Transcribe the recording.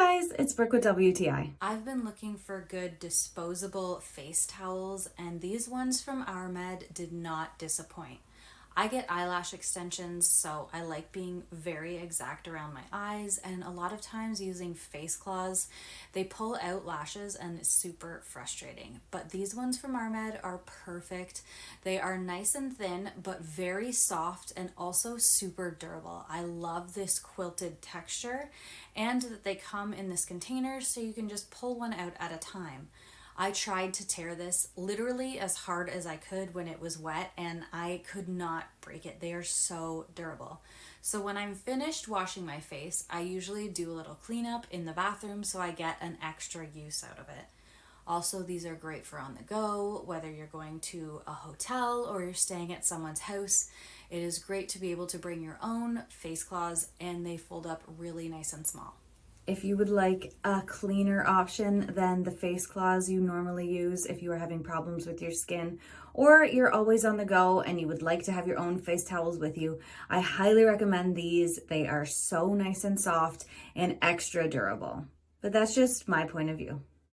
guys, it's Brooke with WTI. I've been looking for good disposable face towels, and these ones from Ourmed did not disappoint. I get eyelash extensions, so I like being very exact around my eyes, and a lot of times using face cloths, they pull out lashes and it's super frustrating. But these ones from Ourmed are perfect. They are nice and thin, but very soft and also super durable. I love this quilted texture and that they come in this container so you can just pull one out at a time. I tried to tear this literally as hard as I could when it was wet, and I could not break it. They are so durable. So when I'm finished washing my face, I usually do a little cleanup in the bathroom so I get an extra use out of it. Also, these are great for on the go, whether you're going to a hotel or you're staying at someone's house. It is great to be able to bring your own face cloths, and they fold up really nice and small. If you would like a cleaner option than the face cloths you normally use if you are having problems with your skin, or you're always on the go and you would like to have your own face towels with you, I highly recommend these. They are so nice and soft and extra durable. But that's just my point of view.